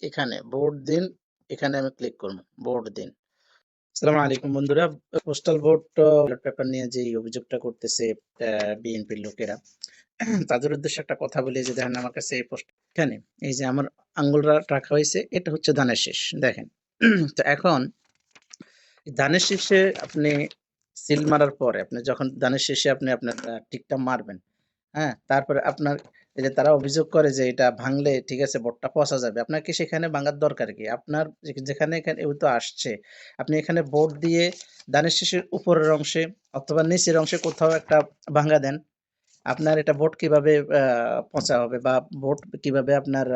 এখানে ভোট দিন, এখানে আমি ক্লিক করব ভোট দিন। আসসালামু আলাইকুম বন্ধুরা, পোস্টাল ভোট ব্যালট পেপার নিয়ে যে অভিযোগটা করতেছে বিএনপির লোকেরা, তাদের উদ্দেশ্যে একটা কথা বলি যে দেখেন আমার কাছে এই পোস্ট, এখানে এই যে আমার আঙ্গুলটা রাখা হয়েছে, এটা হচ্ছে ধানের শীষ দেখেন। তো এখন ধানের শীষে আপনি সিল মারার পরে আপনি যখন ধানের শীষে আপনি আপনার টিকটা মারবেন, হ্যাঁ, তারপরে আপনার এই যে তারা অভিযোগ করে যে এটা ভাঙলে ঠিক আছে ভোটটা পচা যাবে। আপনার কি সেখানে ভাঙার দরকার কি? আপনার যেখানে এখানে তো আসছে, আপনি এখানে ভোট দিয়ে ধানের শীষের উপরের অংশে অথবা নিচের অংশে কোথাও একটা ভাঙা দেন। আপনার এটা ভোট কিভাবে পচা হবে বা ভোট কিভাবে আপনার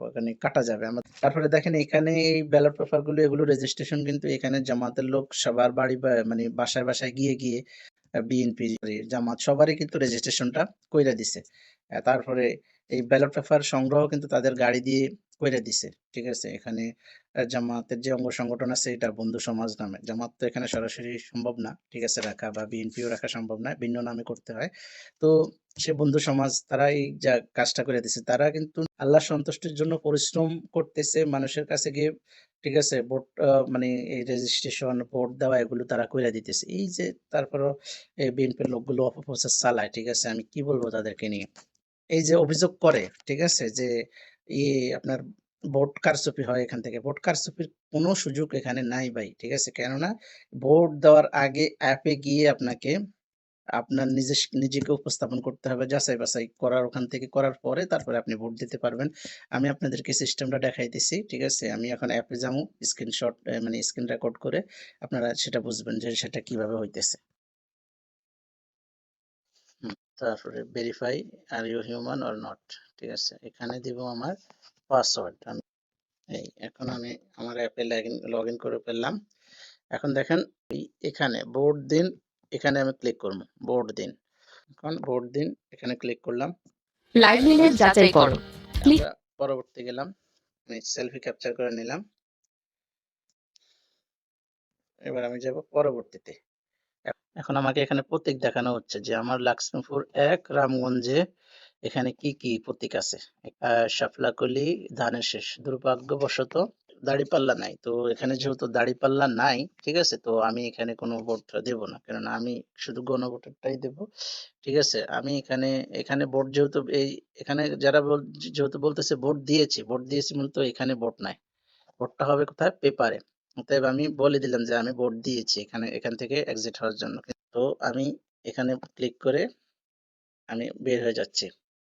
ওখানে কাটা যাবে? তারপরে দেখেন এখানে এই ব্যালট পেপার গুলো এগুলো রেজিস্ট্রেশন কিন্তু এখানে জামাতের লোক সবার বাড়ি মানে বাসায় বাসায় গিয়ে গিয়ে বিএনপি জামাত সবারই কিন্তু রেজিস্ট্রেশনটা কইরা দিছে। তারপরে এই ব্যালট পেপার সংগ্রহ কিন্তু তাদের গাড়ি দিয়ে কইরা দিছে। ঠিক আছে? এখানে জামাতের যে অঙ্গ সংগঠন আছে এটা বন্ধু সমাজ নামে। জামাত তো এখানে সরাসরি সম্ভব না, ঠিক আছে, রাখা বা বিএনপিও রাখা সম্ভব না। ভিন্ন নামে করতে হয়। তো সে বন্ধু সমাজ তারা এই যা কাজটা করে দিছে। তারা কিন্তু আল্লাহর সন্তুষ্টির জন্য পরিশ্রম করতেছে মানুষের কাছে গিয়ে, ঠিক আছে? ভোট মানে এই রেজিস্ট্রেশন, ভোট দেওয়া এগুলো তারা কইরা দিতেছে। এই যে তারপরেও এই বিএনপির লোকগুলো অপপ্রচার চালায়, ঠিক আছে? আমি কি বলবো তাদেরকে নিয়ে? এই যে অভিযোগ করে, ঠিক আছে? যে আপনার ভোট কারচুপি হয় এখান থেকে। ভোট কারচুপির কোনো সুযোগ এখানে নাই ভাই, ঠিক আছে? কেননা ভোট দেওয়ার আগে অ্যাপে গিয়ে আপনাকে আপনার নিজেকে উপস্থাপন করতে হবে, যাচাই-বাছাই করার ওখান থেকে করার পরে তারপরে আপনি ভোট দিতে পারবেন। আমি আপনাদেরকে সিস্টেমটা দেখাইতেছি, ঠিক আছে? আমি এখন অ্যাপে যামু, স্ক্রিনশট মানে স্ক্রিন রেকর্ড করে আপনারা সেটা বুঝবেন যে সেটা কিভাবে হইতেছে। তারপরে verify are you human or not, ঠিক আছে? এখানে দিব আমার পাসওয়ার্ড। এখন আমি আমার অ্যাপে লগইন করে ফেললাম। এখন দেখেন এখানে ভোট দিন, এখানে আমি ক্লিক করব ভোট দিন। এখন ভোট দিন এখানে ক্লিক করলাম। লাইভ মিনিট যাচাই করো। আমরা পরবর্তী গেলাম, আমি সেলফি ক্যাপচার করে নিলাম। এবার আমি যাব পরবর্তীতে। এখন আমাকে এখানে প্রতীক দেখানো হচ্ছে যে আমার লক্ষ্মীপুর ১ রামগঞ্জে এখানে কি কি প্রতীক আছে। শাপলাকলি, ধানের শীষ। দুর্ভাগ্যবশত দাঁড়িপাল্লা নাই। তো এখানে যেহেতু দাঁড়িপাল্লা নাই, ঠিক আছে, তো আমি এখানে কোনো ভোট দেব না, কেননা আমি শুধু গণভোটেরটাই দেব। ঠিক আছে, আমি এখানে এখানে ভোট যেহেতু এখানে যারা যেহেতু বলতেছে ভোট দিয়েছি মূলত এখানে ভোট নাই, ভোটটা হবে কোথায়? পেপারে। অতএব আমি বলে দিলাম যে আমি ভোট দিয়েছি, এখান থেকে এক্সিট হওয়ার জন্য। তো আমি এখানে ক্লিক করে আমি বের হয়ে যাচ্ছি।